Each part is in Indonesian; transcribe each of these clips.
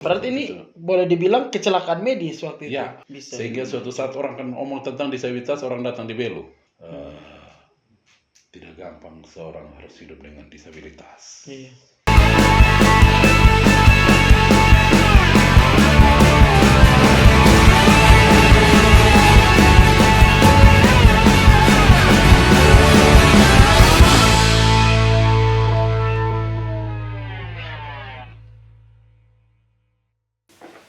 Berarti ini Gitu. boleh dibilang kecelakaan medis waktu itu? Ya, Bisa. sehingga suatu saat orang kan omong tentang disabilitas, orang datang di Belu. Tidak gampang seorang harus hidup dengan disabilitas. Iya.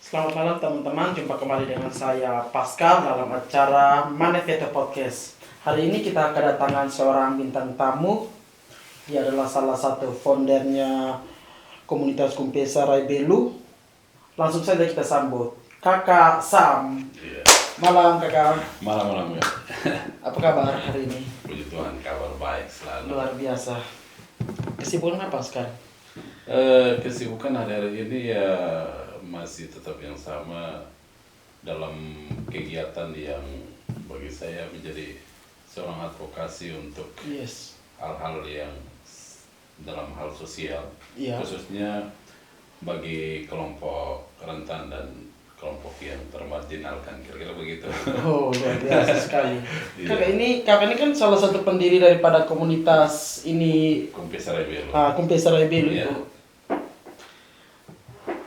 Selamat malam teman-teman, jumpa kembali dengan saya Pascal dalam acara Manifesto Podcast. Hari ini kita kedatangan seorang bintang tamu. Dia adalah salah satu foundernya komunitas Kumpesa Rai Belu. Langsung saja kita sambut Kakak Sam. Iya. Malam Kakak. Malam-malam ya. Apa kabar hari ini? Puji Tuhan, kabar baik selalu. Luar biasa. Kesibukan apa sekarang? Kesibukan hari-hari ini ya masih tetap yang sama dalam kegiatan yang bagi saya menjadi seorang advokasi untuk Yes. hal-hal yang dalam hal sosial, Iya. khususnya bagi kelompok rentan dan kelompok yang termarginalkan, kira-kira begitu. Oh, luar biasa sekali. Iya. Kakak ini kan salah satu pendiri daripada komunitas ini, Kumpesa Rai Belu. Kumpesa Rai Belu Iya. itu.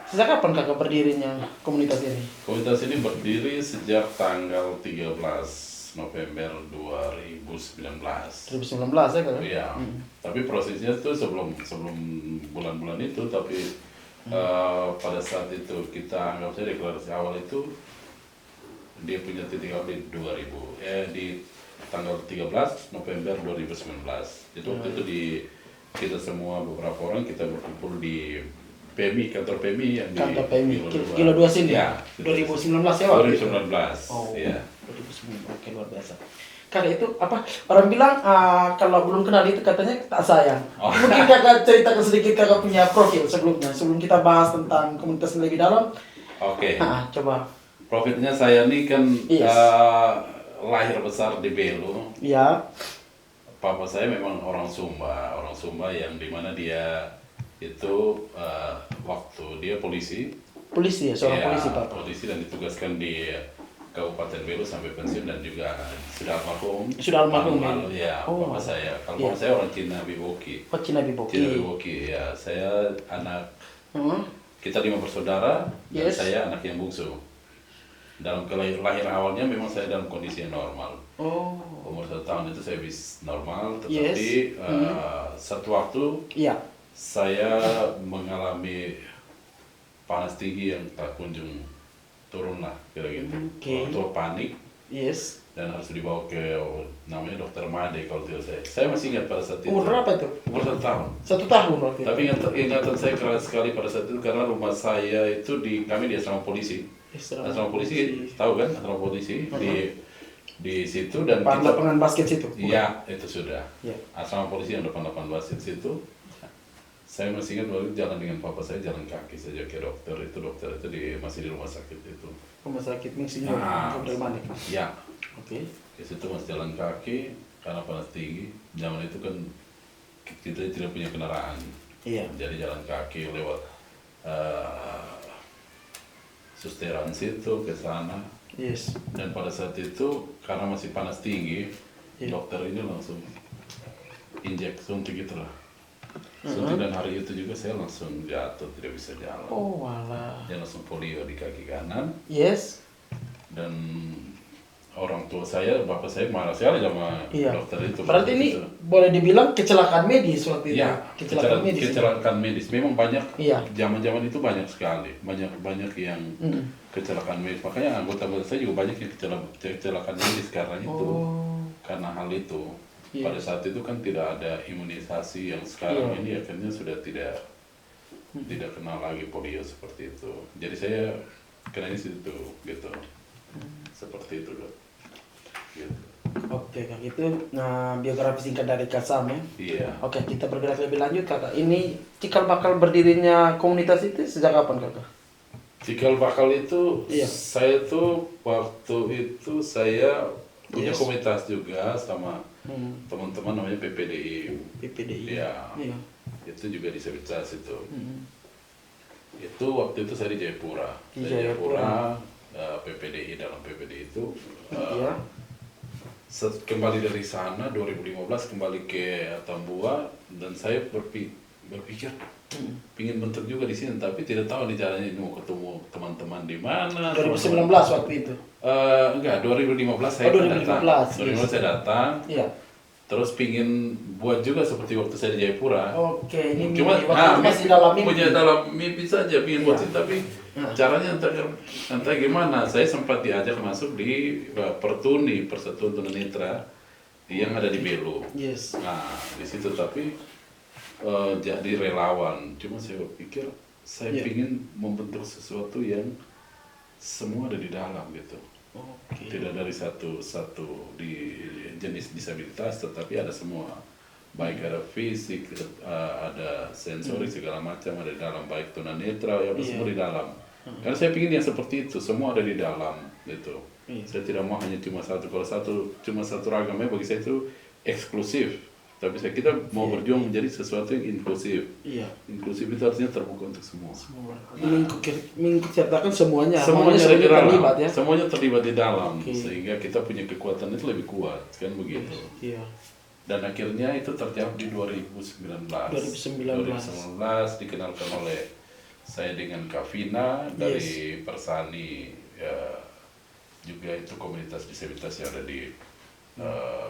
Sejak kapan kakak berdirinya komunitas ini? Komunitas ini berdiri sejak tanggal 13 November 2019. 2019 ya kakak? Iya. Tapi prosesnya tuh sebelum bulan-bulan itu, tapi pada saat itu kita anggap saja deklarasi awal itu dia punya titik awal di tanggal 13 November 2019. Jadi waktu itu kita semua beberapa orang kita berkumpul di PMI, kantor PMI yang di Kantor PMI, Kilo 2 sini? Ya, 2019 ya waktu itu? 2019. Oh, Iya. 2019, oke, luar biasa. Kakak itu apa, orang bilang kalau belum kenal itu katanya tak sayang. Oh. Mungkin kakak ceritakan sedikit kakak punya profil sebelumnya, sebelum kita bahas tentang komunitas yang lebih dalam. Oke. Coba. Profitnya saya nih kan Yes. lahir besar di Belu. Ya. Papa saya memang orang Sumba yang dimana dia itu waktu dia polisi. Polisi ya, seorang Ya, polisi papa. polisi dan ditugaskan di Kabupaten Belu sampai pensiun dan juga sudah almarhum. Sudah almarhum, Lalu ya? ya, Oh. papa saya. Kalau Iya. papa saya orang Cina Biboki. Oh, Cina Biboki. Cina Biboki ya. Saya anak, kita 5 bersaudara dan Yes. saya anak yang bungsu. Dalam lahir awalnya memang saya dalam kondisi yang normal. Oh. Umur 1 tahun itu saya bis normal, Yes. tetapi satu waktu Iya. saya mengalami panas tinggi yang tak kunjung turun lah, kira gitu. Oke. Orang tua panik Yes. dan harus dibawa ke namanya dokter Made kalau tidak saya. Saya masih ingat pada saat itu. Umur berapa itu? Umur 1 tahun. 1 tahun waktu itu. Tapi ingatan saya keras sekali pada saat itu karena rumah saya itu kami di asrama polisi. Asrama polisi, tahu kan asrama polisi di situ dan Lapangan basket situ. iya itu sudah. Iya. Asrama polisi yang depan basket situ. Saya masih ingat waktu itu jalan dengan papa saya jalan kaki saja ke dokter itu masih di rumah sakit itu. Rumah sakit Mingsinyur, Abdul Malik. Ya, Oke. ke situ masih jalan kaki karena panas tinggi. Zaman itu kan kita tidak punya kendaraan. Iya. Jadi jalan kaki lewat susteran situ ke sana. Yes. Dan pada saat itu karena masih panas tinggi, Iya. dokter ini langsung injek suntik gitu lah. Suntik dan hari itu juga saya langsung jatuh, tidak bisa jalan. Oh, walah. Dia langsung polio di kaki kanan Yes. dan orang tua saya, bapak saya marah sekali sama Iya. dokter itu. Berarti ini boleh dibilang kecelakaan medis waktu itu. Ya, Kecelakaan medis. kecelakaan medis. Memang banyak, Iya. zaman-zaman itu banyak sekali, banyak yang kecelakaan medis. Makanya anggota-anggota saya juga banyak yang kecelakaan medis karena itu, karena hal itu. Iya. Pada saat itu kan tidak ada imunisasi yang sekarang Iya. ini akhirnya sudah tidak kenal lagi polio seperti itu. Jadi saya kena di situ gitu, seperti itu dok. Gitu. Oke, Kak, itu biografi singkat dari Kak Sam ya. Iya. Oke, kita bergerak lebih lanjut Kakak. Ini cikal bakal berdirinya komunitas itu sejak kapan Kakak? Cikal bakal itu, Iya. saya tuh waktu itu saya punya Yes. komunitas juga sama teman-teman namanya PPDI. PPDI. Iya. Iya. Itu juga disabilitas itu. Itu waktu itu saya di Jayapura. Di Saya Jayapura. PPDI, dalam PPDI itu Iya. kembali dari sana 2015 kembali ke Tambua, dan saya berpikir pingin bentuk juga di sini, tapi tidak tahu di jalannya mau ketemu teman-teman di mana. 2019 waktu itu. Enggak, 2015 saya Oh, kan datang. 2015, 2015 saya datang, Iya. terus pingin buat juga seperti waktu saya di Jayapura. Oke, ini Cuma mimpi. Waktu itu masih dalam mimpi. punya dalam mimpi saja pingin buat Iya. sini, tapi caranya entah gimana. Saya sempat diajak masuk di Pertuni, Persatuan Tunanetra yang ada di Belo. Yes. Nah, di situ tapi jadi relawan. Cuma saya pikir saya Iya. pingin membentuk sesuatu yang semua ada di dalam gitu. Oke. Tidak dari satu di jenis disabilitas, tetapi ada semua. Baik ada fisik, ada sensorik segala macam ada di dalam, baik tunanetra ya semua di dalam. Karena saya ingin yang seperti itu, semua ada di dalam gitu. Iya. Saya tidak mau hanya cuma satu. Kalau cuma satu ragamnya bagi saya itu eksklusif. Tapi kita mau berjuang menjadi sesuatu yang inklusif. Iya. Inklusif itu artinya terbuka untuk semua. Mengikutsertakan semuanya. Semuanya ada di dalam. terlibat ya. Semuanya terlibat di dalam, Oke. sehingga kita punya kekuatan itu lebih kuat, kan begitu. Iya. Dan akhirnya itu terjawab di 2019. 2019 dikenalkan oleh saya dengan Kak Vina dari Persani, juga itu komunitas disabilitas yang ada di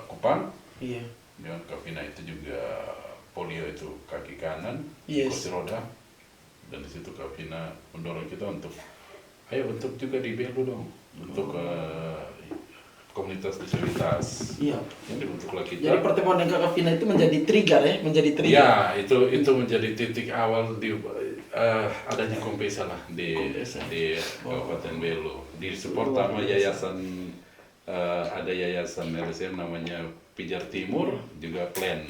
Kupang. Iya. Dengan Kak Vina itu juga polio itu kaki kanan, Yes. kursi roda. Dan di situ Kak Vina mendorong kita untuk ayo bentuk juga di Belu dong, untuk komunitas disabilitas. Iya. Yang dibentuklah kita. Jadi pertemuan dengan Kak Vina itu menjadi trigger ya, menjadi trigger. Ya, itu menjadi titik awal di adanya Kompesa lah di Kabupaten Belu. Di support sama yayasan, ada yayasan LSM namanya Pijar Timur, juga Plan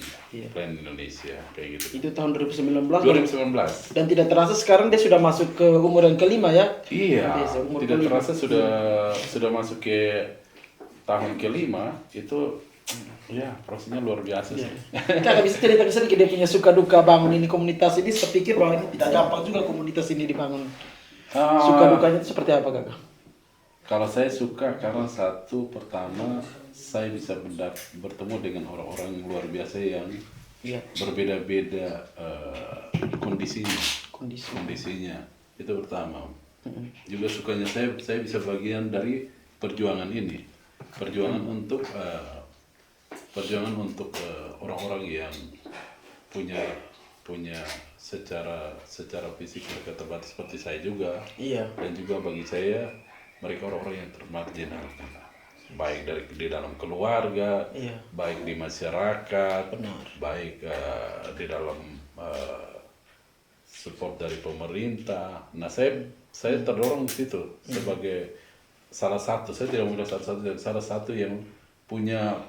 Indonesia kayak gitu. Itu tahun 2019. 2019. Dan tidak terasa sekarang dia sudah masuk ke umur yang kelima ya. Iya, Umur tidak kelima. terasa sudah masuk ke tahun kelima. Itu ya prosesnya luar biasa sih. Kakak bisa ceritakan sedikit dia punya suka duka bangun ini komunitas ini. Saya pikir bahwa ini tidak gampang juga komunitas ini dibangun. Suka dukanya itu seperti apa kakak? Kalau saya suka karena satu, pertama saya bisa bertemu dengan orang-orang luar biasa yang berbeda-beda kondisinya. Itu pertama. Juga sukanya saya bisa bagian dari perjuangan ini, perjuangan untuk orang-orang yang punya secara fisik mereka terbatas seperti saya juga. Iya. Dan juga bagi saya mereka orang-orang yang termarginalkan, baik di dalam keluarga, baik di masyarakat, baik di dalam support dari pemerintah. Nah, saya terdorong di situ sebagai salah satu. Saya tidak mudah salah satu yang punya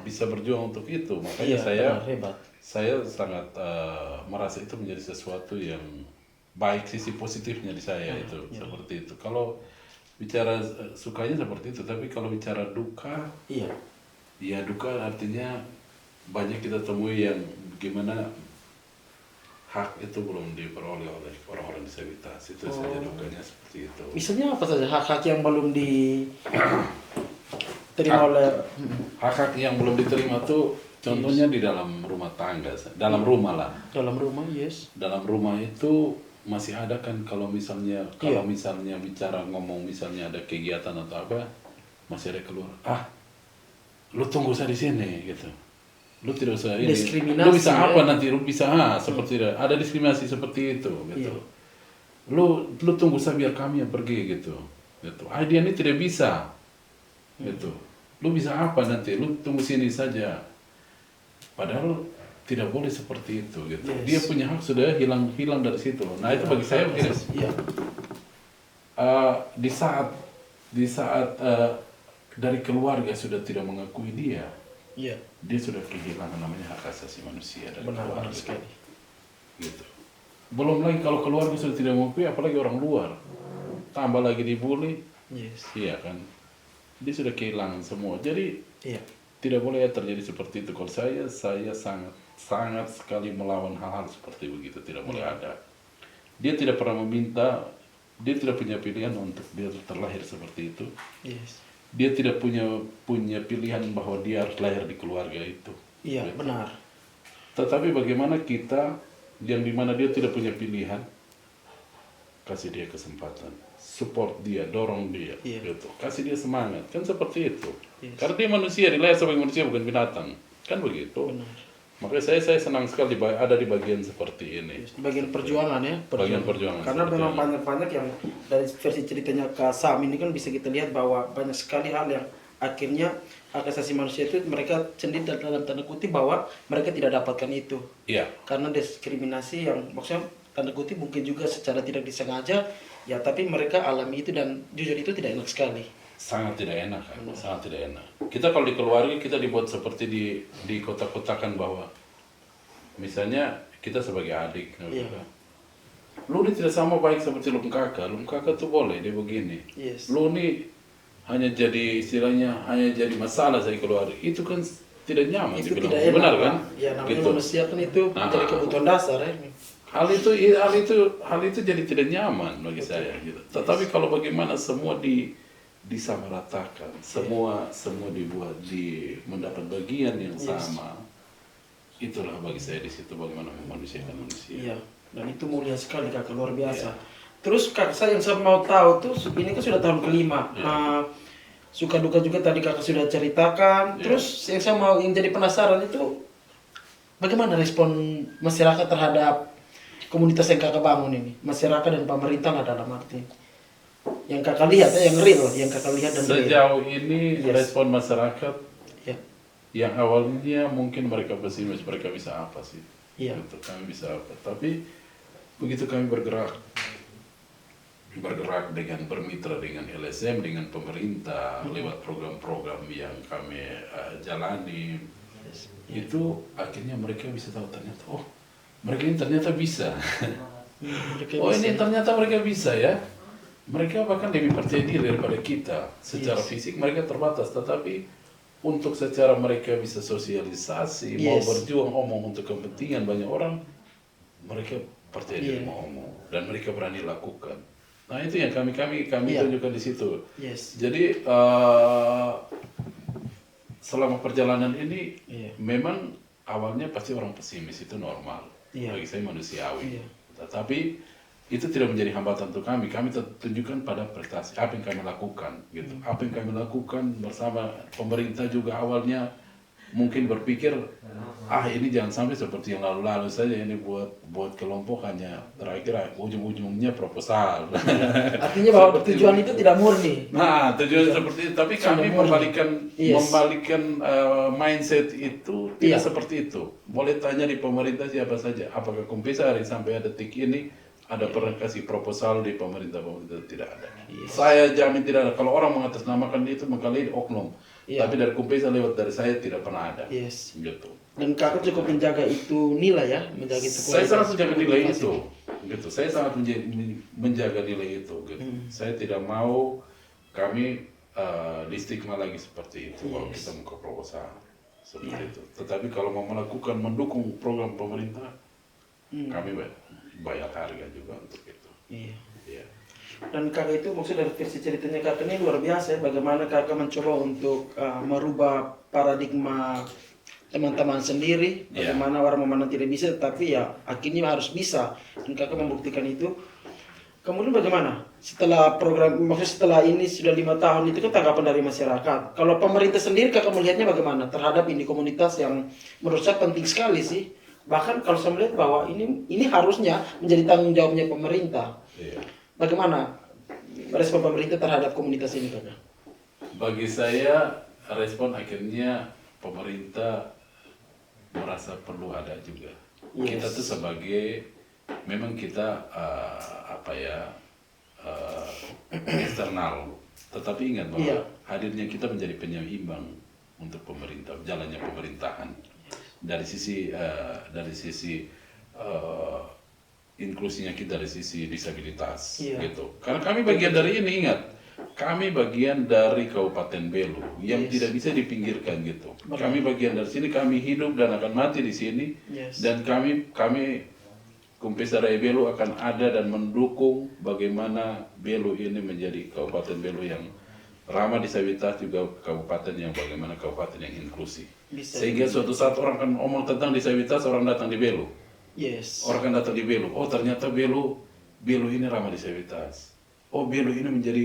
bisa berjuang untuk itu. Makanya saya sangat merasa itu menjadi sesuatu yang baik, sisi positifnya di saya itu seperti itu. Kalau bicara sukanya seperti itu, tapi kalau bicara duka, ya duka artinya banyak kita temui yang gimana hak itu belum diperoleh oleh orang-orang disabilitas. Itu saja dukanya seperti itu. Misalnya apa saja hak-hak yang belum diterima oleh hak-hak yang belum diterima tuh contohnya di dalam rumah tangga, dalam rumah lah. Dalam rumah, Dalam rumah itu masih ada kan kalau misalnya bicara ngomong misalnya ada kegiatan atau apa, masih ada keluar, lu tunggu saya di sini gitu, lu tidak usah ini, lu bisa apa nanti, lu bisa seperti ada diskriminasi seperti itu gitu. Lu tunggu saya biar kami yang pergi gitu. Dia ini tidak bisa gitu, lu bisa apa nanti, lu tunggu sini saja. Padahal tidak boleh seperti itu gitu. Dia punya hak sudah hilang dari situ. Nah, itu bagi saya begini. Di saat dari keluarga sudah tidak mengakui dia sudah kehilangan namanya hak asasi manusia dari keluarga. Sekali. Gitu. Belum lagi kalau keluarga sudah tidak mengakui, apalagi orang luar. Tambah lagi dibully. Iya kan. Dia sudah kehilangan semua. Jadi tidak boleh terjadi seperti itu. Kalau saya sangat sekali melawan hal-hal seperti begitu, tidak boleh ada. dia tidak pernah meminta, dia tidak punya pilihan untuk dia terlahir seperti itu. Yes. Dia tidak punya pilihan bahwa dia harus lahir di keluarga itu. Iya, Gitu. benar. Tetapi bagaimana kita yang dimana dia tidak punya pilihan, kasih dia kesempatan, support dia, dorong dia, Iya. gitu. Kasih dia semangat, kan seperti itu. Yes. Karena dia manusia, dilahir sebagai manusia bukan binatang, kan begitu. Benar. Makanya saya senang sekali ada di bagian seperti ini. Yes. Bagian perjuangan ya. Bagian perjuangan. Karena seperti memang ini. banyak-banyak yang dari versi ceritanya Kak Sam ini kan bisa kita lihat bahwa banyak sekali hal yang akhirnya hak asasi manusia itu mereka sendiri dalam tanda kutip bahwa mereka tidak dapatkan itu. Iya. Karena diskriminasi yang maksudnya tanda kutip mungkin juga secara tidak disengaja ya, tapi mereka alami itu dan jujur itu tidak enak sekali. Sangat tidak enak kan, sangat tidak enak. Kita kalau di keluarga kita dibuat seperti di kotak-kotakan bahwa misalnya kita sebagai adik, Iya. lu ini tidak sama baik seperti lu kakak tuh boleh dia begini. Yes. Lu ini hanya jadi istilahnya hanya jadi masalah saya keluarga, itu kan tidak nyaman Itu dibilang. tidak enak. Benar Pak. kan? Ya namanya Gitu. manusia kan itu menjadi Nah. kebutuhan dasar ya. Hal itu jadi tidak nyaman bagi saya gitu. Tetapi kalau bagaimana semua disamaratakan, semua dibuat mendapat bagian yang sama. Itulah bagi saya di situ bagaimana memanusiakan manusia. Iya, dan itu mulia sekali Kak, luar biasa. Terus Kak, yang saya mau tahu tuh ini kan sudah tahun kelima. Suka duka juga tadi Kakak sudah ceritakan. Terus yang jadi penasaran itu bagaimana respon masyarakat terhadap komunitas yang Kakak bangun ini? Masyarakat dan pemerintah lah dalam arti. Yang Kakak lihat yang real, yang Kakak lihat dan real. Sejauh ini Yes. respon masyarakat Ya. yang awalnya mungkin mereka pesimis, mereka bisa apa sih? Iya. Gitu, kami bisa apa? Tapi begitu kami bergerak dengan bermitra dengan LSM, dengan pemerintah lewat program-program yang kami jalani, itu akhirnya mereka bisa tahu ternyata, oh mereka ini ternyata bisa. Mereka Oh bisa. ini ternyata mereka bisa ya. Mereka bahkan lebih percaya diri daripada kita. Secara fisik mereka terbatas, tetapi untuk secara mereka bisa sosialisasi, mau berjuang, omong untuk kepentingan banyak orang, mereka percaya diri mau omong dan mereka berani lakukan. Nah itu yang kami tunjukkan di situ. Yes. Jadi selama perjalanan ini memang awalnya pasti orang pesimis, itu normal. Bagi saya manusiawi. Tetapi itu tidak menjadi hambatan untuk kami. Kami tunjukkan pada prestasi apa yang kami lakukan, gitu. Apa yang kami lakukan bersama pemerintah juga awalnya mungkin berpikir, ini jangan sampai seperti yang lalu-lalu saja, ini buat kelompok hanya terakhir ujung-ujungnya proposal. Artinya bahwa tujuan itu tidak murni. Nah, tujuan seperti itu, tapi kami membalikan mindset itu tidak seperti itu. Boleh tanya di pemerintah siapa saja, apakah Kumpesa hari sampai detik ini ada pernah kasih proposal di pemerintah tidak ada. Saya jamin tidak ada. Kalau orang mengatasnamakan itu mengkali oknum. Tapi dari Kumpesa lewat dari saya tidak pernah ada. Yes. Gitu. Dan Kakak cukup menjaga itu nilai ya, menjaga itu. Saya sangat menjaga nilai itu. Gitu. Saya sangat menjaga nilai itu. Gitu. Saya tidak mau kami di stigma lagi seperti itu kalau kita mau proposal seperti itu. Tetapi kalau mau mendukung program pemerintah, kami bayar harga juga untuk itu. Iya. Dan Kakak itu maksud dari versi ceritanya Kakak ini luar biasa ya, bagaimana Kakak mencoba untuk merubah paradigma teman-teman sendiri, bagaimana orang memandang tidak bisa, tapi ya akhirnya harus bisa, dan Kakak membuktikan itu. Kemudian bagaimana setelah program, maksud setelah ini sudah 5 tahun itu kan tanggapan dari masyarakat. Kalau pemerintah sendiri Kakak melihatnya bagaimana terhadap ini komunitas yang menurut saya penting sekali sih. Bahkan kalau saya melihat bahwa ini harusnya menjadi tanggung jawabnya pemerintah. Bagaimana respon pemerintah terhadap komunitas ini, Kakak? Bagi saya respon akhirnya pemerintah merasa perlu ada juga. Kita tuh sebagai memang kita eksternal, tetapi ingat bahwa hadirnya kita menjadi penyeimbang untuk pemerintah, jalannya pemerintahan. Dari sisi inklusinya kita, dari sisi disabilitas gitu. Karena kami bagian dari ini, ingat, kami bagian dari Kabupaten Belu yang tidak bisa dipinggirkan gitu. Kami bagian dari sini, kami hidup dan akan mati di sini, dan kami Kumpesa Raya Belu akan ada dan mendukung bagaimana Belu ini menjadi Kabupaten Belu yang ramah disabilitas, juga kabupaten yang bagaimana kabupaten yang inklusif. Sehingga suatu saat orang akan ngomong tentang disabilitas, orang datang di Belu. Yes. Orang akan datang di Belu. Oh ternyata Belu ini ramah disabilitas. Oh Belu ini menjadi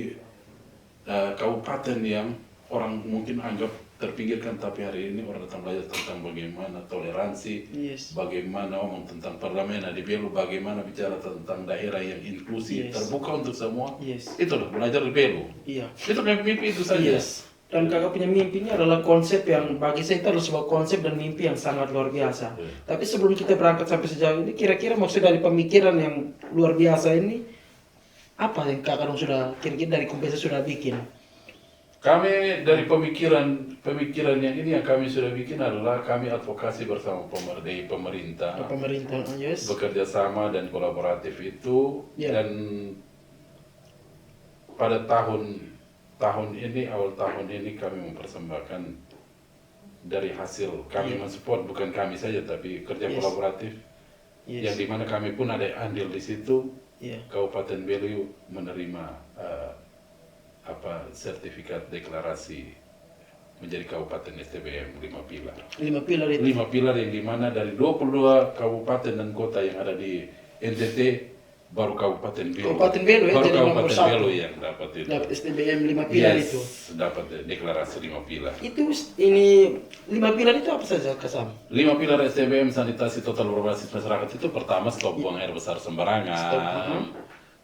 kabupaten yang orang mungkin anggap terpinggirkan, tapi hari ini orang datang belajar tentang bagaimana toleransi, Yes. bagaimana ngomong tentang parlemen di Belu, bagaimana bicara tentang daerah yang inklusif, Yes. terbuka untuk semua. Yes. Itulah belajar di Belu. Iya. Itu kayak mimpi itu saja. Yes. Dan kakak punya mimpi ini adalah konsep yang bagi saya itu adalah sebuah konsep dan mimpi yang sangat luar biasa. Iya. Tapi sebelum kita berangkat sampai sejauh ini, kira-kira maksud dari pemikiran yang luar biasa ini, apa yang kakak dong sudah kira-kira dari Kumpesa sudah bikin? Kami dari pemikiran yang ini yang kami sudah bikin adalah kami advokasi bersama pemerintah. Pemerintah, yes. Bekerja sama dan kolaboratif itu. Ya. Dan pada tahun ini, awal tahun ini kami mempersembahkan dari hasil kami mensupport, bukan kami saja tapi kerja Yes. kolaboratif, yang Yes. dimana kami pun ada andil di situ. Iya. Kabupaten Belu menerima sertifikat deklarasi menjadi Kabupaten STBM 5 pilar. 5 pilar itu. 5 pilar yang dimana dari 22 kabupaten dan kota yang ada di NTT, baru Kabupaten Belu. Kabupaten Belu ya, baru jadi nomor Kabupaten 1. Belu yang dapat itu. Dapat STBM 5 pilar Yes, itu. dapat deklarasi 5 pilar. Itu ini 5 pilar itu apa saja Kasam? 5 pilar STBM sanitasi total berbasis masyarakat itu pertama stop buang air besar sembarangan.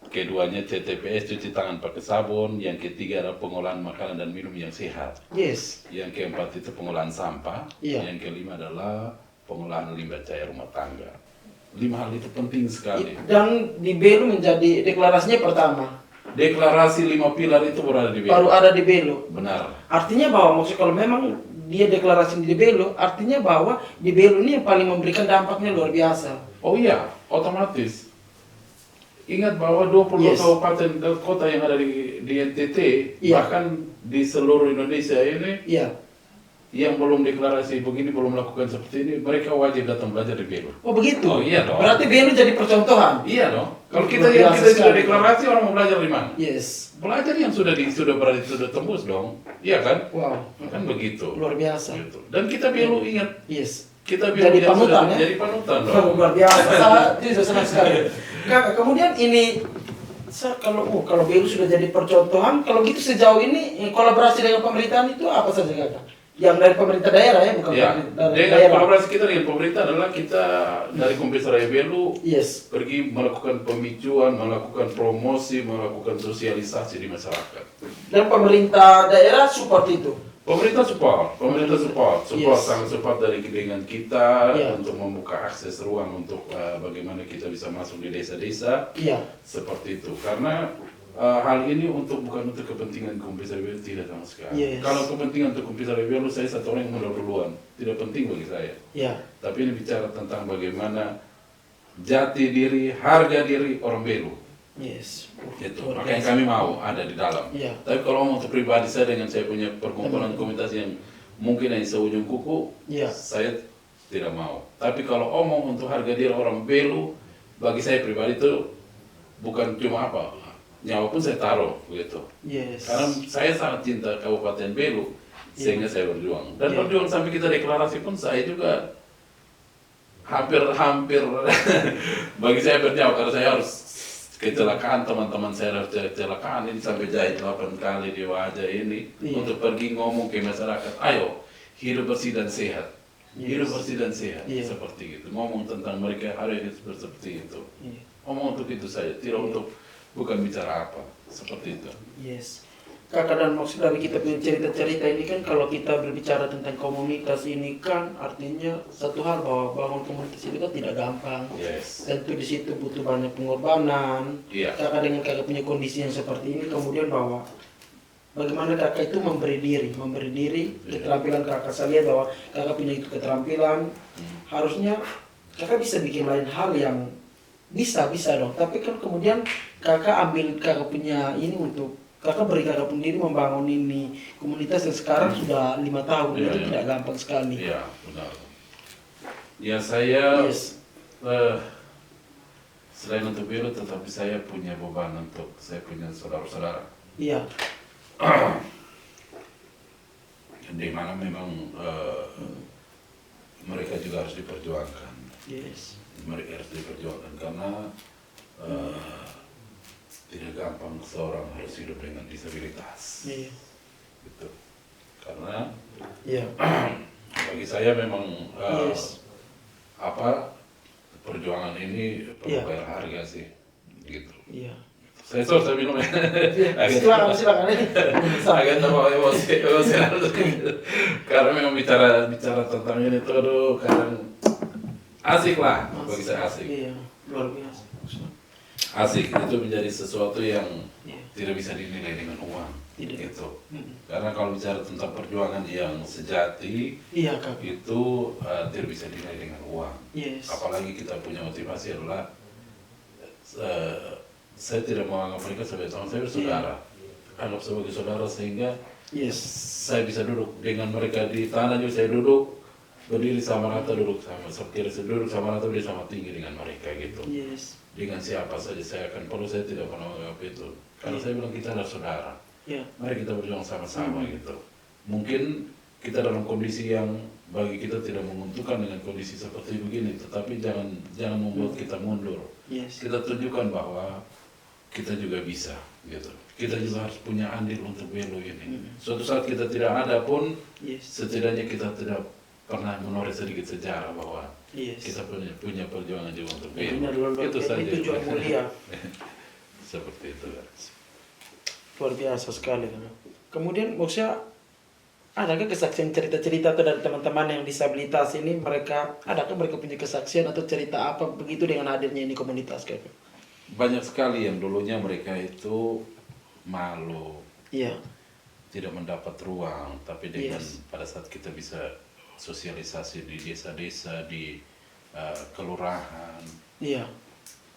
Keduanya CTPS cuci tangan pakai sabun. Yang ketiga adalah pengolahan makanan dan minum yang sehat. Yes. Yang keempat itu pengolahan sampah. Iya. Yang kelima adalah pengolahan limbah cair rumah tangga. 5 hal itu penting sekali. Dan di Belu menjadi deklarasinya pertama. Deklarasi 5 pilar itu baru ada di Belu. Baru ada di Belu. Benar. Artinya bahwa maksud kalau memang dia deklarasi di Belu, artinya bahwa di Belu ini yang paling memberikan dampaknya luar biasa. Oh iya, otomatis. Ingat bahwa 22 Yes. kabupaten dan kota yang ada di NTT, Iya. bahkan di seluruh Indonesia ini, Iya. yang belum deklarasi begini, belum melakukan seperti ini, mereka wajib datang belajar di Belu. Oh begitu. Oh iya dong. Berarti Belu jadi percontohan. Iya dong. Kalau Luar kita biasa sudah sekali. deklarasi, orang mau belajar di mana? Yes. Belajar yang sudah tembus dong. Iya kan? Wow. Kan begitu. Luar biasa. Gitu. Dan kita Belu ingat, Yes. kita Belu Jadi yang panutan, sudah ya? jadi panutan dong. Oh, luar biasa. Sangat itu senang sekali. Kakak, kemudian ini kalau Belu sudah jadi percontohan, kalau gitu sejauh ini kolaborasi dengan pemerintahan itu apa saja kakak? Yang dari pemerintah daerah ya, bukan Ya, dari dengan daerah. kolaborasi kita dengan pemerintah adalah kita dari Kumpesa Raya Belu Yes. pergi melakukan pemicuan, melakukan promosi, melakukan sosialisasi di masyarakat. Dan pemerintah daerah support itu. Pemerintah support Yes. sangat support dengan kita Yeah. untuk membuka akses ruang untuk bagaimana kita bisa masuk di desa-desa Iya. seperti itu. Karena hal ini bukan untuk kepentingan Kumpesa Raya Belu, tidak sama sekali. Yes. Kalau kepentingan untuk Kumpesa Raya Belu, saya satu orang yang mundur duluan, tidak penting bagi saya. Iya. Tapi ini bicara tentang bagaimana jati diri, harga diri orang Belu. Yes. Gitu. Luar Makanya biasa. kami mau ada di dalam. Iya. Tapi kalau untuk pribadi saya dengan saya punya perkumpulan komunitas yang mungkin hanya seujung kuku, Iya. saya tidak mau. Tapi kalau omong untuk harga diri orang Belu, bagi saya pribadi itu bukan cuma apa, nyawa pun saya taruh gitu. Yes. Karena saya sangat cinta Kabupaten Belu, sehingga saya berjuang. Dan Iya. berjuang sampai kita deklarasi pun saya juga hampir bagi saya berjuang karena saya harus kecelakaan, teman-teman saya harus kecelakaan ini sampai jahit 8 kali di wajah ini. Iya. Untuk pergi ngomong ke masyarakat, ayo hidup bersih dan sehat. Yes. Hidup bersih dan sehat, Iya. seperti itu. Ngomong tentang mereka harus hidup seperti itu. Iya. Ngomong untuk itu saja, tidak Iya. untuk bukan bicara apa, seperti itu. Yes. Kakak, dan maksud dari kita punya cerita-cerita ini kan, kalau kita berbicara tentang komunitas ini kan artinya satu hal bahwa bangun komunitas ini kan tidak gampang. Yes. Tentu di situ butuh banyak pengorbanan. Iya. Kakak dengan kakak punya kondisi yang seperti ini, kemudian bahwa bagaimana kakak itu memberi diri, Iya. keterampilan kakak, saya lihat bahwa kakak punya itu keterampilan. Harusnya kakak bisa bikin lain hal yang bisa dong. Tapi kan kemudian kakak ambil kakak punya ini untuk kakak beri kakak pun diri membangun ini komunitas yang sekarang sudah 5 tahun. Iya, Itu iya. tidak gampang sekali. Iya, benar. Ya saya Yes. selain untuk belo, tetapi saya punya beban untuk saya punya saudara-saudara. Iya. Di mana memang mereka juga harus diperjuangkan. Yes. Mereka harus diperjuangkan karena tidak gampang seorang harus hidup dengan disabilitas. Iya. Gitu. Karena Iya. bagi saya memang Yes. perjuangan ini perlu Iya. bayar harga sih, gitu. Iya. Saya minum ya. Silakan. Agak terbawa emosi karena memang bicara tentang ini tuh, aduh, kadang asik lah, bagi saya asik. Iya, luar biasa. Asik itu menjadi sesuatu yang Iya. tidak bisa dinilai dengan uang, Tidak. gitu. Karena kalau bicara tentang perjuangan yang sejati, Iya, Kak. itu tidak bisa dinilai dengan uang. Yes. Apalagi kita punya motivasi adalah saya tidak menganggap mereka sebagai teman, saya bersaudara. Anggap sebagai saudara sehingga Yes. saya bisa duduk dengan mereka di tanah juga, saya duduk berdiri sama rata, duduk sama seperti saya duduk sama rata, berdiri sama tinggi dengan mereka gitu. Yes. Dengan siapa saja saya akan perlu, saya tidak pernah menganggap itu. Karena saya bilang kita adalah saudara. Iya. Mari kita berjuang sama-sama gitu. Mungkin kita dalam kondisi yang bagi kita tidak menguntungkan dengan kondisi seperti begini, tetapi jangan membuat kita mundur. Yes. Kita tunjukkan bahwa kita juga bisa gitu. Kita juga harus punya andil untuk belo ini. Suatu saat kita tidak ada pun, Yes. setidaknya kita tidak pernah menoreh sedikit sejarah bahwa Yes. kita punya perjuangan juga untuk Benar, belo. luar Itu biasa. saja. Itu juga mulia. Seperti itu. Luar biasa sekali. Kak. Kemudian maksudnya adakah kesaksian cerita-cerita atau dari teman-teman yang disabilitas ini, adakah mereka punya kesaksian atau cerita apa begitu dengan hadirnya ini komunitas, Kak? Banyak sekali yang dulunya mereka itu malu, Iya. tidak mendapat ruang, tapi dengan Yes. pada saat kita bisa sosialisasi di desa-desa, di kelurahan, Iya.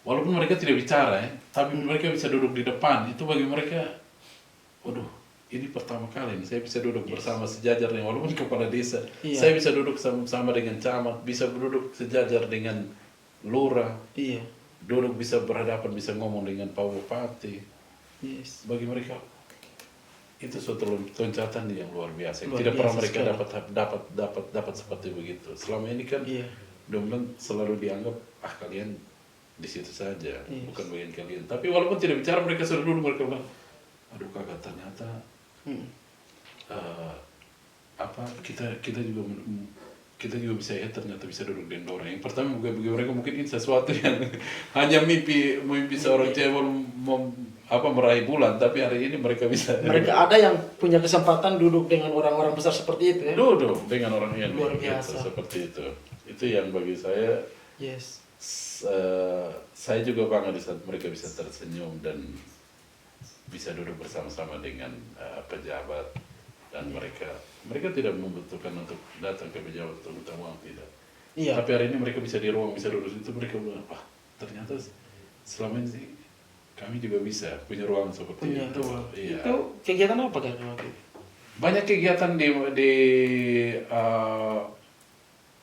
walaupun mereka tidak bicara tapi mereka bisa duduk di depan, itu bagi mereka, waduh, ini pertama kali nih saya bisa duduk bersama sejajar nih, walaupun kepala desa, Iya. saya bisa duduk sama dengan camat, bisa duduk sejajar dengan lurah, Iya. duduk bisa berhadapan, bisa ngomong dengan Pak Bupati. Yes. Bagi mereka itu suatu loncatan yang luar biasa. Luar Tidak pernah biasa mereka sekali. dapat seperti begitu. Selama ini kan Iya. Domlan selalu dianggap kalian di situ saja, Yes. bukan bagian kalian. Tapi walaupun tidak bicara, mereka sudah dulu mereka bilang, aduh kakak, ternyata kita juga bisa ternyata bisa duduk di Endora. Yang pertama bagi mereka mungkin ini sesuatu yang hanya mimpi seorang cewek meraih bulan, tapi hari ini mereka bisa Mereka ada yang punya kesempatan duduk dengan orang-orang besar seperti itu ya. duduk dengan orang yang Luar biasa. seperti itu. Itu yang bagi saya, Yes. saya juga bangga di saat mereka bisa tersenyum dan bisa duduk bersama-sama dengan pejabat, dan mereka tidak membutuhkan untuk datang ke pejabat untuk minta uang, tidak. Iya. Tapi hari ini mereka bisa di ruang, bisa duduk situ, mereka bilang, wah ternyata selama ini kami juga bisa punya ruang seperti Punya itu. ruang. Iya. Itu kegiatan apa kan waktu itu? Banyak kegiatan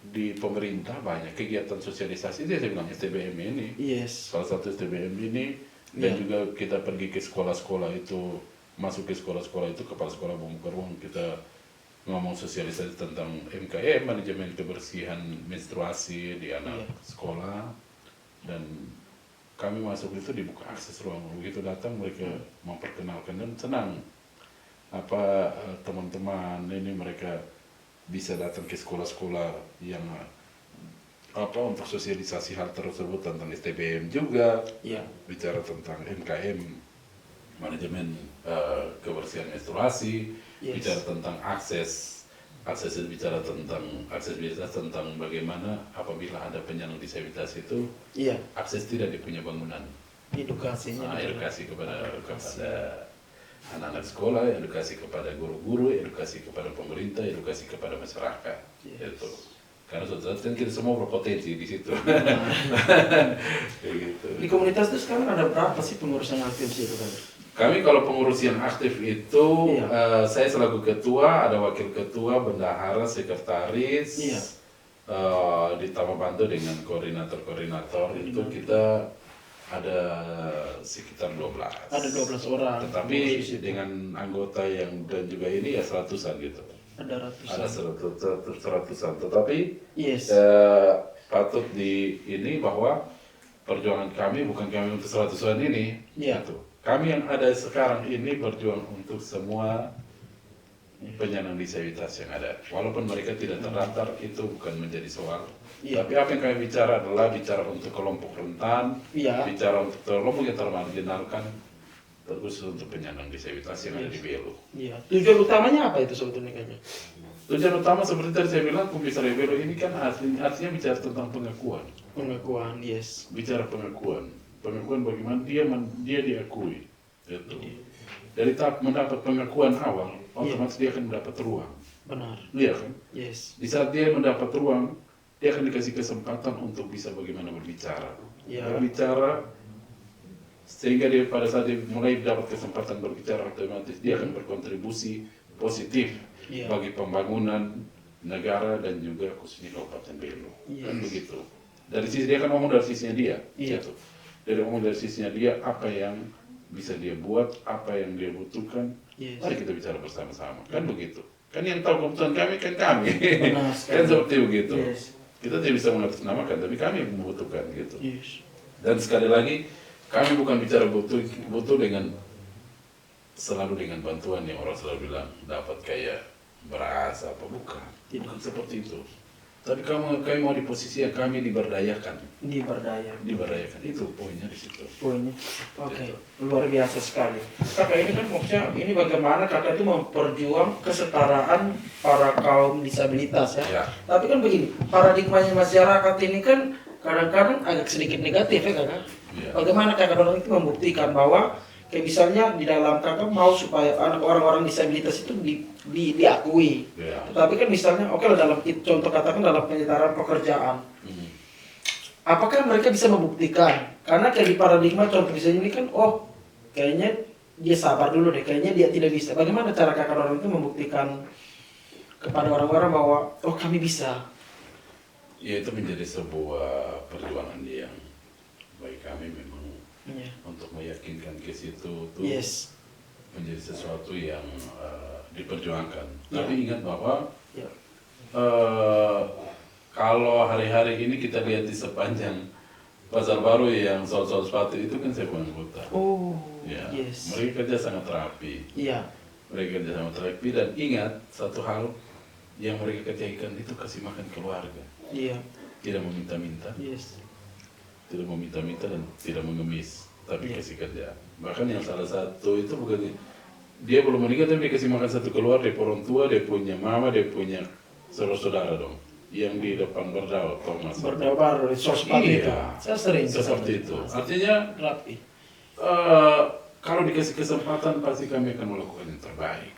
di pemerintah, banyak kegiatan sosialisasi. Itu saya bilang STBM ini. Yes. Salah satu STBM ini, dan juga kita pergi ke sekolah-sekolah itu, masuk ke sekolah-sekolah itu, kepala sekolah membuka ruang, kita ngomong sosialisasi tentang MKM, manajemen kebersihan menstruasi di anak sekolah, dan kami masuk itu dibuka akses ruang, begitu datang mereka memperkenalkan dan senang teman-teman ini mereka bisa datang ke sekolah-sekolah yang untuk sosialisasi hal tersebut tentang STBM juga, Iya. bicara tentang MKM, manajemen kebersihan menstruasi, Yes. bicara tentang akses itu bicara tentang aksesibilitas, tentang bagaimana apabila ada penyandang disabilitas itu Iya. akses tidak dipunya bangunan. Edukasinya. Edukasi kepada anak-anak sekolah, edukasi kepada guru-guru, edukasi kepada pemerintah, edukasi kepada masyarakat. Yes. Itu. Karena suatu saat kan kita semua berpotensi di situ. Kayak gitu. Di komunitas itu sekarang ada berapa sih pengurus yang aktif sih itu kan? Kami kalau pengurus yang aktif itu, Iya. saya selaku ketua, ada wakil ketua, bendahara, sekretaris, Iya. ditambah bantu dengan koordinator-koordinator. Itu kita ada sekitar 12. Ada 12 orang. Tetapi Posisi itu. dengan anggota yang dan juga ini ya seratusan gitu. Ada ratusan. Ada seratusan. Tetapi Yes. patut ini bahwa perjuangan kami bukan kami untuk seratusan ini. Iya. Gitu. Kami yang ada sekarang ini berjuang untuk semua penyandang disabilitas yang ada. Walaupun mereka tidak terdaftar, itu bukan menjadi soal. Iya. Tapi apa yang kami bicara adalah bicara untuk kelompok rentan, Iya. bicara untuk kelompok yang termarginalkan, terus untuk penyandang disabilitas yang ada di Belu. Iya. Tujuan utamanya apa itu sebetulnya kayaknya? Tujuan utama seperti tadi saya bilang, Komisaris Belu ini kan artinya bicara tentang pengakuan. Pengakuan, yes. Bicara pengakuan. Pengakuan bagaimana dia diakui. Itu. Dari tahap mendapat pengakuan awal, otomatis dia akan mendapat ruang. Benar. Iya kan? Yes. Di saat dia mendapat ruang, dia akan dikasih kesempatan untuk bisa bagaimana berbicara. Ya. Berbicara, sehingga dia pada saat dia mulai dapat kesempatan berbicara, otomatis dia akan berkontribusi positif Ya. bagi pembangunan negara dan juga khususnya Kabupaten Belu. Kan Yes. begitu. Dari sisi dia kan ngomong dari sisinya dia. Iya. Gitu. Dari ngomong dari sisinya dia, apa yang bisa dia buat, apa yang dia butuhkan, Yes. mari kita bicara bersama-sama. Kan begitu. Kan yang tahu kebutuhan kami kan kami. Benar sekali. Kan seperti begitu. Yes. Kita tidak bisa mengatasnamakan, tapi kami yang membutuhkan gitu. Yes. Dan sekali lagi, kami bukan bicara butuh dengan selalu dengan bantuan yang orang selalu bilang dapat kayak beras apa bukan. Tidak. Bukan seperti itu. Tapi kami mau di posisi yang kami diberdayakan. Diberdaya. Diberdayakan itu poinnya di situ. Poinnya. Oke. Luar biasa sekali. Kakak ini kan maksudnya ini bagaimana kakak itu memperjuang kesetaraan para kaum disabilitas ya. Ya. Tapi kan begini, paradigmanya masyarakat ini kan kadang-kadang agak sedikit negatif ya kakak. Ya. Bagaimana kakak orang itu membuktikan bahwa kayak misalnya di dalam kakak mau supaya orang-orang disabilitas itu diakui. Ya. Tetapi kan misalnya oke lah dalam contoh katakan dalam penyetaraan pekerjaan. Hmm. Apakah mereka bisa membuktikan? Karena kayak di paradigma contoh misalnya ini kan, oh kayaknya dia sabar dulu deh, kayaknya dia tidak bisa. Bagaimana cara kakak orang itu membuktikan kepada orang-orang bahwa, oh kami bisa? Ya itu menjadi sebuah perjuangan yang bagi kami memang Iya. untuk meyakinkan ke situ tuh Yes. menjadi sesuatu yang diperjuangkan. Ya. Tapi ingat bahwa Ya. kalau hari-hari ini kita lihat di sepanjang Pasar Baru yang soal-soal sepatu itu kan saya anggota. Oh. Ya, Yes. mereka kerja sangat rapi. Iya. Mereka kerja sangat rapi dan ingat satu hal yang mereka kerjakan itu kasih makan keluarga. Iya. Tidak meminta-minta, Yes. tidak meminta-minta dan tidak mengemis, tapi Iya. kasih kerja. Bahkan yang salah satu itu bukan dia belum menikah tapi dia kasih makan satu keluar, dia orang tua, dia punya mama, dia punya saudara-saudara dong. Yang di depan berdaulat, Thomas. Berdabar seperti itu. Iya, Saya sering seperti itu. kesana. Artinya Rapi. kalau dikasih kesempatan pasti kami akan melakukan yang terbaik.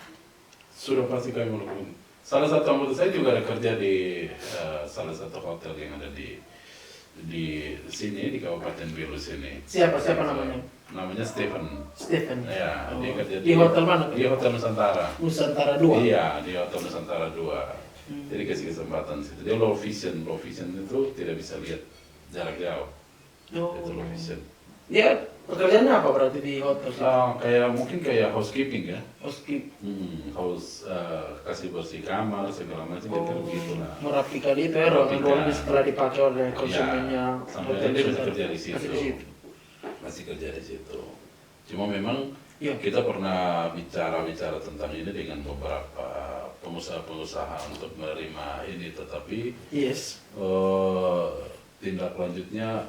Sudah pasti kami melakukan. Salah satu anggota saya juga ada kerja di salah satu hotel yang ada di sini di Kabupaten Belu sini. Siapa namanya? Namanya Stephen. Stephen. Ya, Oh. dia kerja Di hotel mana? Di Hotel Nusantara. Nusantara 2. Iya, di Hotel Nusantara 2. Jadi kasih kesempatan situ. Dia low vision itu tidak bisa lihat jarak jauh. Oh. Itu low vision. Ya, pekerjaannya apa berarti di hotel? Mungkin kayak housekeeping ya. Housekeeping. Kasih bersih kamar segala macam gitu begitu lah. Merapikan itu ya, ruangan-ruangan setelah dipakai oleh konsumennya. Ya, sampai hotel dia bisa Nusantara. kerja di situ. Masih di situ. Masih kerja di situ. Cuma memang Iya. kita pernah bicara tentang ini dengan beberapa pengusaha-pengusaha untuk menerima ini, tetapi Yes. tindak lanjutnya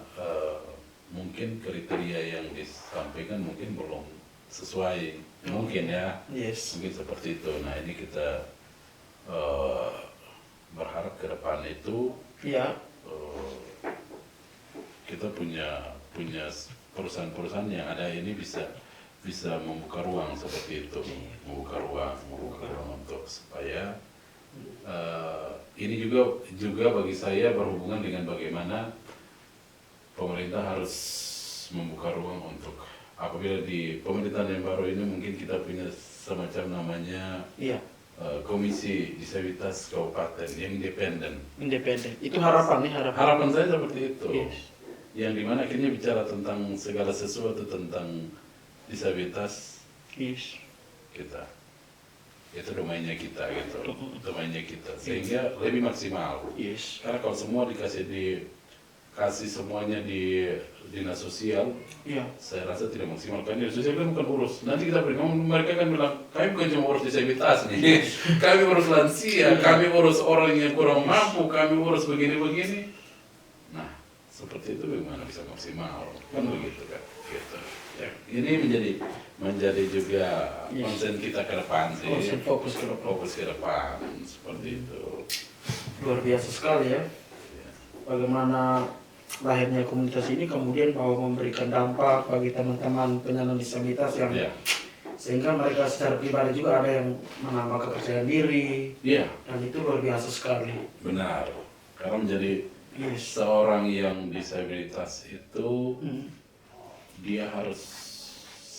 mungkin kriteria yang disampaikan mungkin belum sesuai, mungkin ya. Yes. Mungkin seperti itu. Nah ini kita berharap ke depan itu Iya. kita punya perusahaan-perusahaan yang ada ini bisa membuka ruang seperti itu, membuka ruang untuk supaya ini juga bagi saya berhubungan dengan bagaimana pemerintah harus membuka ruang untuk apabila di pemerintahan yang baru ini mungkin kita punya semacam namanya Iya. Komisi Disabilitas Kabupaten yang independen. Independen. Itu harapan nih, harapan. Harapan saya seperti itu. Yes. yang dimana akhirnya bicara tentang segala sesuatu tentang disabilitas Yes. kita. Itu domainnya kita gitu, domainnya kita, sehingga lebih maksimal. Yes. Karena kalau semua dikasih semuanya di dinas sosial, Iya. saya rasa tidak maksimal. Karena dinas sosial kan bukan urus. Nanti kita beri ngomong, mereka kan bilang, kami bukan cuma urus disabilitas nih, kami urus lansia, kami urus orang yang kurang mampu, kami urus begini-begini. Nah, seperti itu bagaimana bisa maksimal? Kan begitu kan? Gitu. Ya, ini menjadi juga konsen kita ke depan sih. Fokus ke depan. Fokus ke depan seperti itu. Luar biasa sekali ya. Bagaimana lahirnya komunitas ini kemudian bahwa memberikan dampak bagi teman-teman penyandang disabilitas yang Ya, sehingga mereka secara pribadi juga ada yang menambah kepercayaan diri ya, dan itu luar biasa sekali. benar. Karena menjadi Yes. seorang yang disabilitas itu dia harus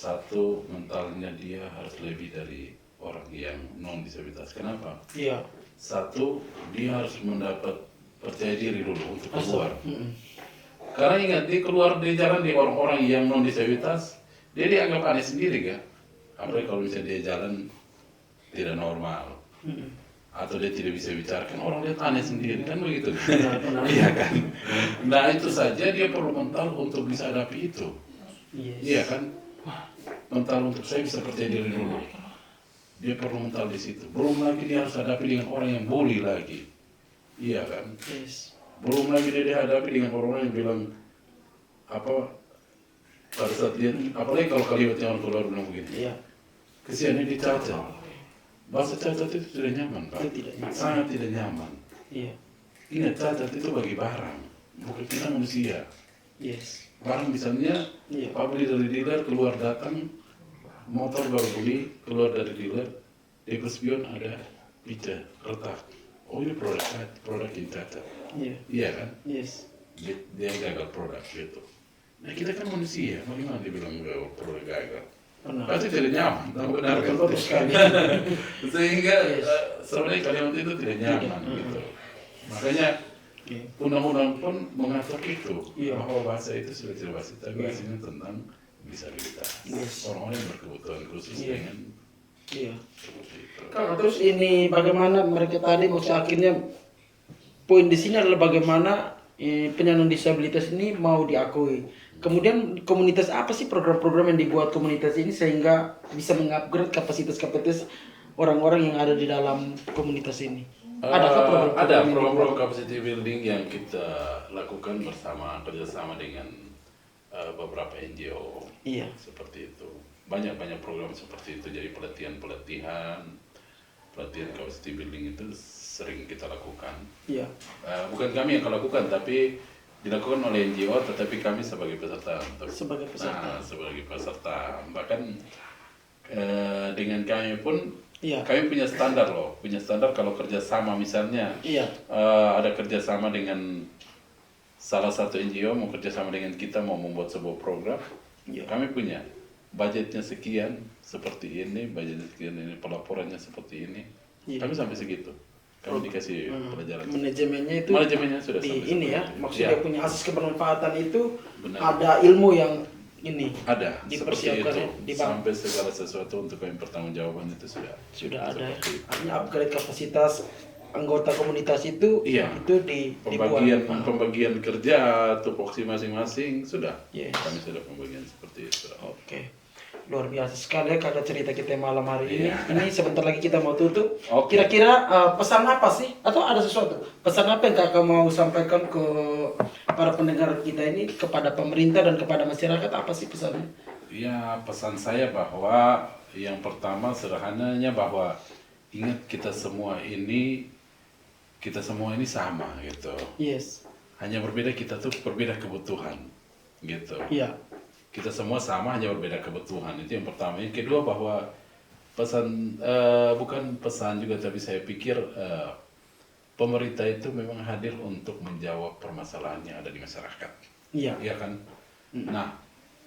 satu mentalnya dia harus lebih dari orang yang non disabilitas. Kenapa? Iya. Satu, dia harus mendapat percaya diri dulu untuk keluar. Mm-mm. Karena ingat, dia keluar di jalan di orang-orang yang non disabilitas, dia dianggap aneh sendiri kan. Apalagi kalau misalnya dia jalan tidak normal Mm-mm. atau dia tidak bisa bicara, kan orang lihat aneh sendiri kan begitu. Benar. Iya kan. Nah itu saja dia perlu mental untuk bisa hadapi itu. Yes. Iya kan. Mental untuk saya bisa percaya diri dulu. Dia perlu mental di situ. Belum lagi dia harus hadapi dengan orang yang bully lagi. Iya kan. Yes. Belum lagi dia dihadapi dengan orang yang bilang apa pada saat dia, apalagi kalau kalimat yang orang keluar bilang begini, Iya. kesiannya dicacat. Bahasa cacat itu tidak nyaman Pak. Itu tidak nyaman. Sangat tidak nyaman. Iya. Ingat, cacat itu bagi barang, bukan kita manusia. Yes. Barang misalnya Iya. Pak beli dari dealer, keluar datang motor baru beli, keluar dari dealer, di spion ada pica retak. Oh ini produk yang cacat. Iya. Iya kan? Yes. Dia gagal produk gitu. Nah kita kan manusia, bagaimana dia bilang produk gagal? Benar. Pasti tidak nyaman, tahu benar kan? Betul sekali. Sehingga Yes. sebenarnya kalimat itu tidak nyaman gitu. Makanya Oke. undang-undang pun mengatur itu, Iya. bahwa bahasa itu sudah tidak bahasa, tapi bahasanya tentang disabilitas. Yes. Orang-orang yang berkebutuhan khusus Iya. dengan Iya. seperti itu. Kak, terus ini bagaimana mereka tadi maksud akhirnya poin di sini adalah bagaimana penyandang disabilitas ini mau diakui. Kemudian komunitas apa sih program-program yang dibuat komunitas ini sehingga bisa mengupgrade kapasitas orang-orang yang ada di dalam komunitas ini? Adakah program-program Ada yang program-program dibuat? capacity building yang kita lakukan kerjasama dengan beberapa NGO. Iya. Seperti itu. Banyak program seperti itu. Jadi pelatihan capacity building itu sering kita lakukan. Iya. Bukan kami yang lakukan, tapi dilakukan oleh NGO, tetapi kami sebagai peserta. Sebagai peserta. Nah, sebagai peserta. Bahkan dengan kami pun, Iya. kami punya standar loh. Punya standar kalau kerjasama misalnya, Iya. ada kerjasama dengan salah satu NGO, mau kerjasama dengan kita, mau membuat sebuah program, Iya. kami punya budgetnya sekian, seperti ini, budgetnya sekian, ini pelaporannya seperti ini. Iya. Kami sampai segitu. Kami dikasih pelajaran. Manajemennya itu Manajemennya sudah di sampai ini ya, seperti itu. maksudnya Ya, punya asas kebermanfaatan itu Benar. ada ilmu yang ini ada seperti dipersiapkan itu. ya, di bank. Sampai segala sesuatu untuk kami pertanggungjawaban itu sudah Sudah ada ya. seperti itu. Artinya upgrade kapasitas anggota komunitas itu Iya. itu dibuat. Pembagian kerja tupoksi masing-masing sudah. Yes. Kami sudah pembagian seperti itu. Oke. Luar biasa sekali ya kada cerita kita malam hari ini. Iya. Ini sebentar lagi kita mau tutup. Oke. Kira-kira pesan apa sih? Atau ada sesuatu? Pesan apa yang kakak mau sampaikan ke para pendengar kita ini, kepada pemerintah dan kepada masyarakat, apa sih pesannya? Ya, pesan saya bahwa yang pertama sederhananya bahwa ingat kita semua ini sama gitu. Yes. Hanya berbeda, kita tuh berbeda kebutuhan gitu. Iya. Kita semua sama, hanya berbeda kebutuhan. Itu yang pertama. Yang kedua bahwa pesan, bukan pesan juga, tapi saya pikir pemerintah itu memang hadir untuk menjawab permasalahan yang ada di masyarakat. Iya. Iya kan? Nah,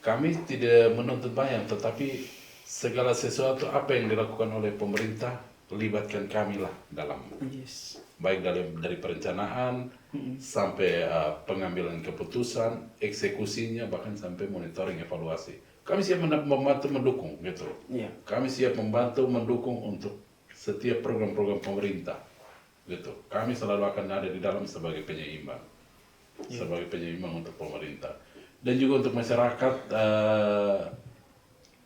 kami tidak menuntut banyak, tetapi segala sesuatu apa yang dilakukan oleh pemerintah, libatkan kami lah dalam Yes. baik dari perencanaan sampai pengambilan keputusan, eksekusinya, bahkan sampai monitoring evaluasi. Kami siap membantu mendukung gitu. Iya. Kami siap membantu mendukung untuk setiap program-program pemerintah gitu. Kami selalu akan ada di dalam sebagai penyeimbang, sebagai penyeimbang untuk pemerintah dan juga untuk masyarakat.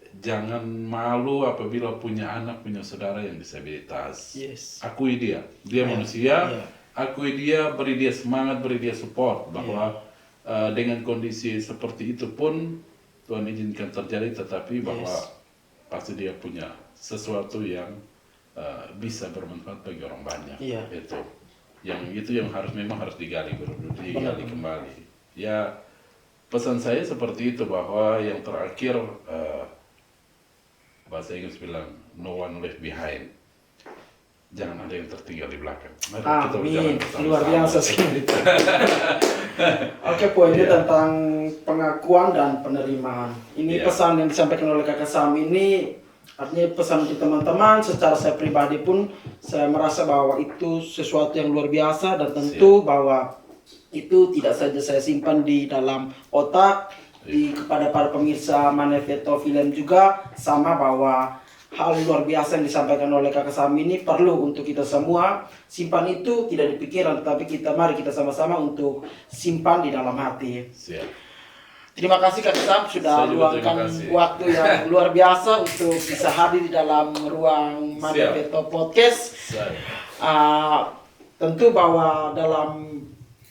Jangan malu apabila punya anak, punya saudara yang disabilitas. Yes. Akui dia manusia. Akui dia, beri dia semangat, beri dia support bahwa dengan kondisi seperti itu pun Tuhan izinkan terjadi, tetapi bahwa pasti dia punya sesuatu yang bisa bermanfaat bagi orang banyak. Itu yang memang harus digali kembali. Ya, pesan saya seperti itu, bahwa yang terakhir bahasa Inggris bilang no one left behind. Jangan ada yang tertinggal di belakang. Mari kita berjalan bersama-sama. Luar biasa sih. Oke, poinnya tentang pengakuan dan penerimaan. Ini pesan yang disampaikan oleh Kakak Sam ini artinya pesan untuk teman-teman. Secara saya pribadi pun saya merasa bahwa itu sesuatu yang luar biasa, dan tentu bahwa itu tidak saja saya simpan di dalam otak, kepada para pemirsa Manifesto Film juga sama, bahwa hal luar biasa yang disampaikan oleh Kakak Sam ini perlu untuk kita semua simpan. Itu tidak di pikiran, tetapi mari kita sama-sama untuk simpan di dalam hati. Terima kasih Kakak Sam sudah luangkan waktu yang luar biasa untuk bisa hadir di dalam ruang Manifesto Podcast. Tentu bahwa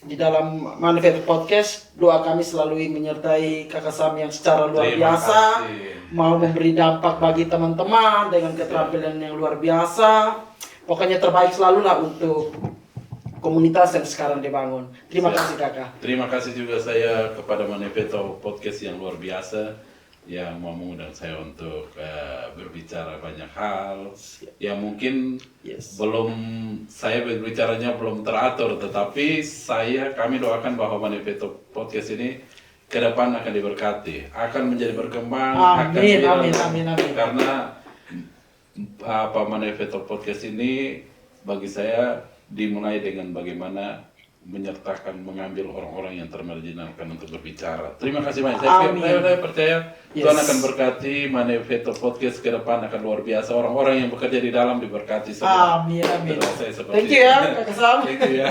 di dalam Manifesto Podcast, doa kami selalu menyertai Kakak Sam yang secara luar biasa, mau memberi dampak bagi teman-teman dengan keterampilan yang luar biasa. Pokoknya terbaik selalu lah untuk komunitas yang sekarang dibangun. Terima kasih Kakak. Terima kasih juga saya kepada Manifesto Podcast yang luar biasa, yang mau mengundang saya untuk berbicara banyak hal yang mungkin saya berbicaranya belum teratur, tetapi kami doakan bahwa Manifesto Podcast ini ke depan akan diberkati, akan menjadi berkembang. Amin. Karena Manifesto Podcast ini bagi saya dimulai dengan bagaimana mengambil orang-orang yang termarginalkan untuk berbicara. Terima kasih banyak. Saya percaya Tuhan akan berkati Manifesto Podcast ke depan, akan luar biasa. Orang-orang yang bekerja di dalam diberkati semua. Amin. Thank you ya Kakak Sam. Thank you ya.